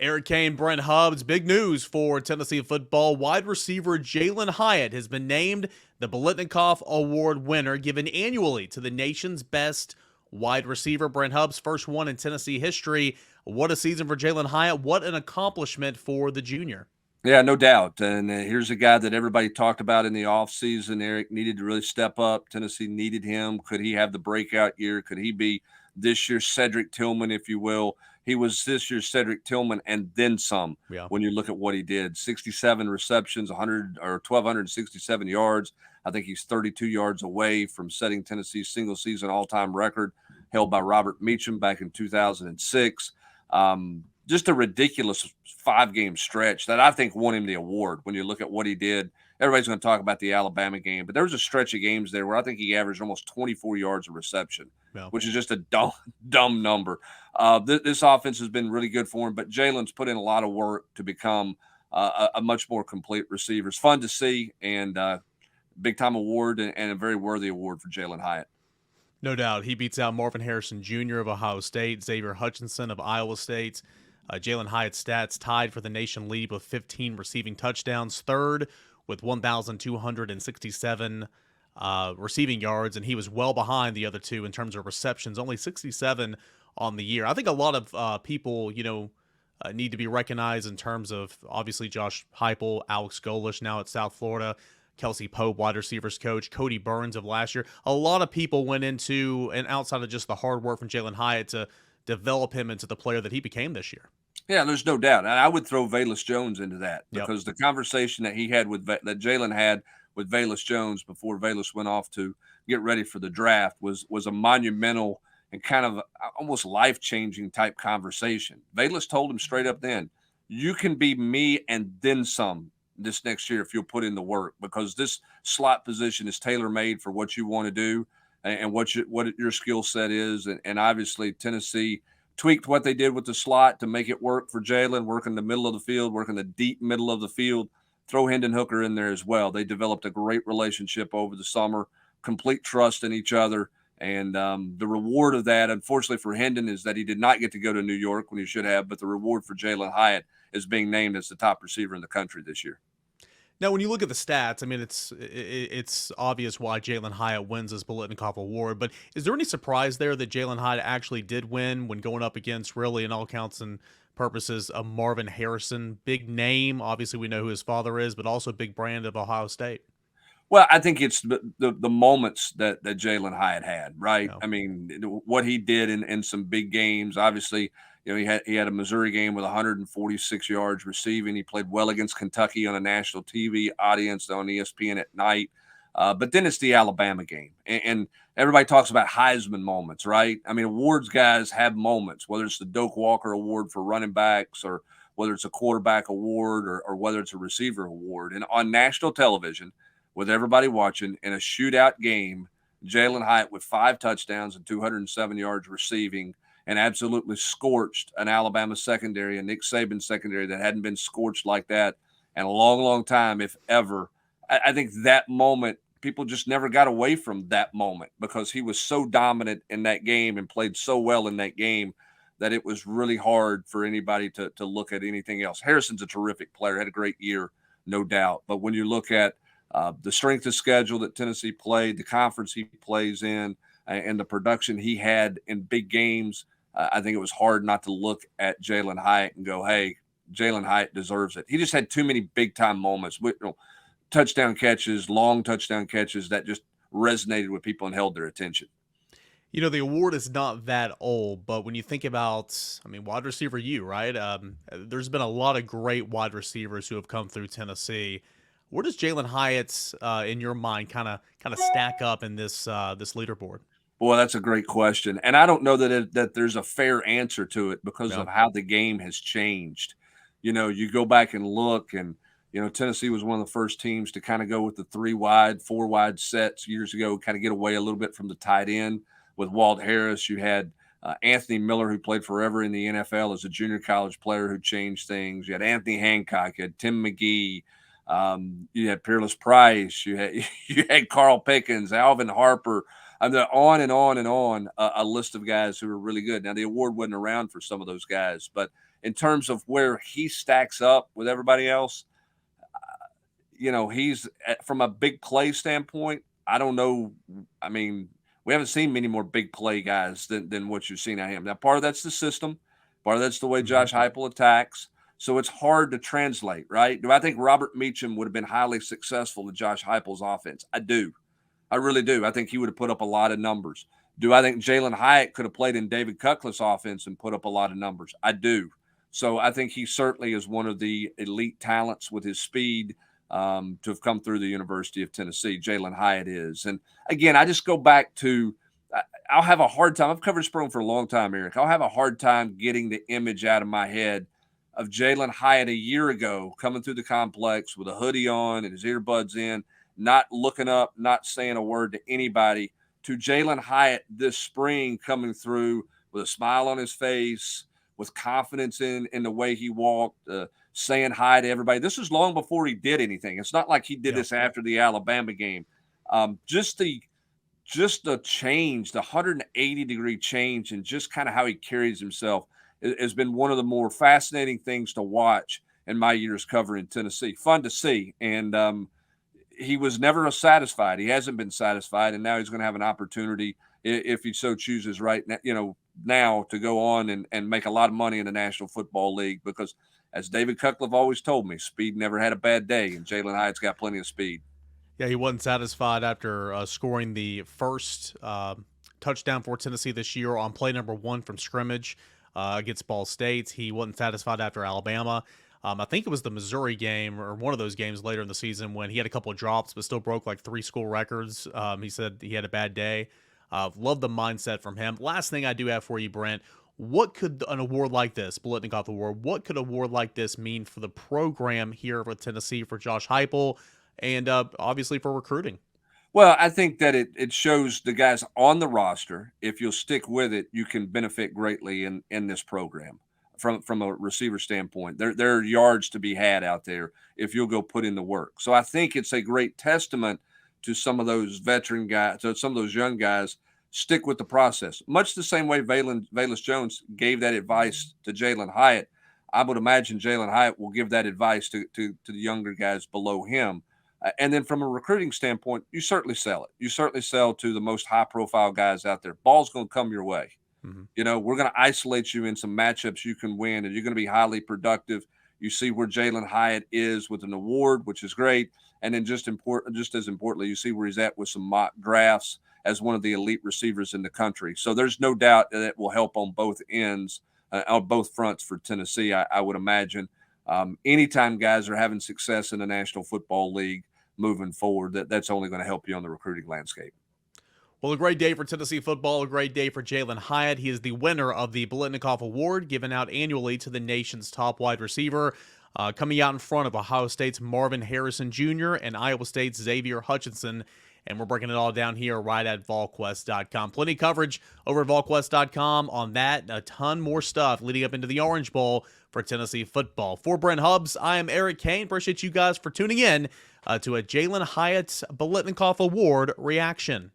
Eric Kane, Brent Hubbs, big news for Tennessee football. Wide receiver Jalin Hyatt has been named the Biletnikoff Award winner, given annually to the nation's best wide receiver. Brent Hubbs, first one in Tennessee history. What a season for Jalin Hyatt. What an accomplishment for the junior. Yeah, no doubt. And here's a guy that everybody talked about in the offseason. Eric needed to really step up. Tennessee needed him. Could he have the breakout year? Could he be this year's Cedric Tillman, if you will? He was this year's Cedric Tillman and then some Yeah. when you look at what he did. 67 receptions, 100 or 1,267 yards. I think he's 32 yards away from setting Tennessee's single season all-time record held by Robert Meacham back in 2006. Just a ridiculous 5-game stretch that I think won him the award when you look at what he did. Everybody's going to talk about the Alabama game, but there was a stretch of games there where I think he averaged almost 24 yards of reception, Yeah. which is just a dumb number. This offense has been really good for him, but Jalen's put in a lot of work to become a much more complete receiver. It's fun to see, and big-time award and a very worthy award for Jalin Hyatt. No doubt. He beats out Marvin Harrison Jr. of Ohio State, Xavier Hutchinson of Iowa State. Jalin Hyatt's stats tied for the nation lead with 15 receiving touchdowns, third with 1,267 receiving yards, and he was well behind the other two in terms of receptions, only 67 on the year. I think a lot of people, need to be recognized in terms of, obviously, Josh Heupel, Alex Golesh now at South Florida, Kelsey Pope, wide receivers coach, Cody Burns of last year. A lot of people went into, and outside of just the hard work from Jalin Hyatt, to develop him into the player that he became this year. Yeah, there's no doubt. And I would throw Velus Jones into that because Yep. the conversation that he had that Jalin had with Velus Jones before Velus went off to get ready for the draft was a monumental and kind of almost life-changing type conversation. Velus told him straight up then, you can be me and then some this next year if you'll put in the work, because this slot position is tailor-made for what you want to do and what your skill set is. And obviously Tennessee tweaked what they did with the slot to make it work for Jalin, work in the middle of the field, work in the deep middle of the field, throw Hendon Hooker in there as well. They developed a great relationship over the summer, complete trust in each other. And the reward of that, unfortunately for Hendon, is that he did not get to go to New York when he should have. But the reward for Jalin Hyatt is being named as the top receiver in the country this year. Now, when you look at the stats, I mean, it's obvious why Jalin Hyatt wins this Biletnikoff Award. But is there any surprise there that Jalin Hyatt actually did win when going up against, really, in all counts and purposes, a Marvin Harrison, big name? Obviously, we know who his father is, but also big brand of Ohio State. Well, I think it's the moments that Jalin Hyatt had, right? No. I mean, what he did in some big games. Obviously, he had a Missouri game with 146 yards receiving. He played well against Kentucky on a national TV audience on ESPN at night. But then it's the Alabama game, and everybody talks about Heisman moments, right? I mean, awards guys have moments, whether it's the Doak Walker Award for running backs, or whether it's a quarterback award, or whether it's a receiver award. And on national television, with everybody watching, in a shootout game, Jalin Hyatt with 5 touchdowns and 207 yards receiving, and absolutely scorched an Alabama secondary, a Nick Saban secondary that hadn't been scorched like that in a long, long time, if ever. I think that moment, people just never got away from that moment because he was so dominant in that game and played so well in that game that it was really hard for anybody to look at anything else. Harrison's a terrific player, had a great year, no doubt. But when you look at the strength of schedule that Tennessee played, the conference he plays in, and the production he had in big games, I think it was hard not to look at Jalin Hyatt and go, hey, Jalin Hyatt deserves it. He just had too many big-time moments with touchdown catches, long touchdown catches that just resonated with people and held their attention. The award is not that old, but when you think about, I mean, wide receiver right? There's been a lot of great wide receivers who have come through Tennessee. Where does Jalin Hyatt's, in your mind, kind of stack up in this leaderboard? Boy, that's a great question, and I don't know that there's a fair answer to it because No. of how the game has changed. You go back and look, and Tennessee was one of the first teams to kind of go with the 3 wide, 4 wide sets years ago, kind of get away a little bit from the tight end with Walt Harris. You had Anthony Miller, who played forever in the NFL as a junior college player, who changed things. You had Anthony Hancock, you had Tim McGee. You had Peerless Price, you had Carl Pickens, Alvin Harper. I mean, on and on and on, a list of guys who were really good. Now, the award wasn't around for some of those guys, but in terms of where he stacks up with everybody else, he's from a big play standpoint. I don't know. I mean, we haven't seen many more big play guys than what you've seen out of him. Now, part of that's the system, part of that's the way Josh Heupel attacks. So it's hard to translate, right? Do I think Robert Meacham would have been highly successful in Josh Heupel's offense? I do. I really do. I think he would have put up a lot of numbers. Do I think Jalin Hyatt could have played in David Cutcliffe's offense and put up a lot of numbers? I do. So I think he certainly is one of the elite talents with his speed to have come through the University of Tennessee. Jalin Hyatt is. And again, I just go back to I'll have a hard time. I've covered Spring for a long time, Eric. I'll have a hard time getting the image out of my head of Jalin Hyatt a year ago coming through the complex with a hoodie on and his earbuds in, not looking up, not saying a word to anybody, to Jalin Hyatt this spring coming through with a smile on his face, with confidence in the way he walked, saying hi to everybody. This was long before he did anything. It's not like he did this after the Alabama game. Just the change, the 180-degree change, and just kind of how he carries himself has been one of the more fascinating things to watch in my years covering Tennessee. Fun to see. And he was never satisfied. He hasn't been satisfied, and now he's going to have an opportunity, if he so chooses right now, now to go on and make a lot of money in the National Football League, because as David Cutcliffe always told me, speed never had a bad day, and Jalin Hyatt's got plenty of speed. Yeah, he wasn't satisfied after scoring the first touchdown for Tennessee this year on play number 1 from scrimmage against Ball State. He wasn't satisfied after Alabama. I think it was the Missouri game or one of those games later in the season when he had a couple of drops but still broke like 3 school records. He said he had a bad day. Love the mindset from him. Last thing I do have for you, Brent, what could an award like this, Biletnikoff Award, what could an award like this mean for the program here with Tennessee, for Josh Heupel, and obviously for recruiting? Well, I think that it shows the guys on the roster, if you'll stick with it, you can benefit greatly in this program from a receiver standpoint. There are yards to be had out there if you'll go put in the work. So I think it's a great testament to some of those veteran guys, to some of those young guys. Stick with the process. Much the same way Velus Jones gave that advice to Jalin Hyatt, I would imagine Jalin Hyatt will give that advice to the younger guys below him. And then from a recruiting standpoint, you certainly sell it. You certainly sell to the most high-profile guys out there. Ball's going to come your way. We're going to isolate you in some matchups you can win, and you're going to be highly productive. You see where Jalin Hyatt is with an award, which is great. And then just as importantly, you see where he's at with some mock drafts as one of the elite receivers in the country. So there's no doubt that it will help on both ends, on both fronts for Tennessee, I would imagine. Anytime guys are having success in the National Football League moving forward, that's only going to help you on the recruiting landscape. Well, a great day for Tennessee football, a great day for Jalin Hyatt. He is the winner of the Biletnikoff Award, given out annually to the nation's top wide receiver, coming out in front of Ohio State's Marvin Harrison Jr. and Iowa State's Xavier Hutchinson. And we're breaking it all down here right at Volquest.com. Plenty of coverage over at Volquest.com on that. A ton more stuff leading up into the Orange Bowl for Tennessee football. For Brent Hubbs, I am Eric Kane. Appreciate you guys for tuning in to a Jalin Hyatt Biletnikoff Award reaction.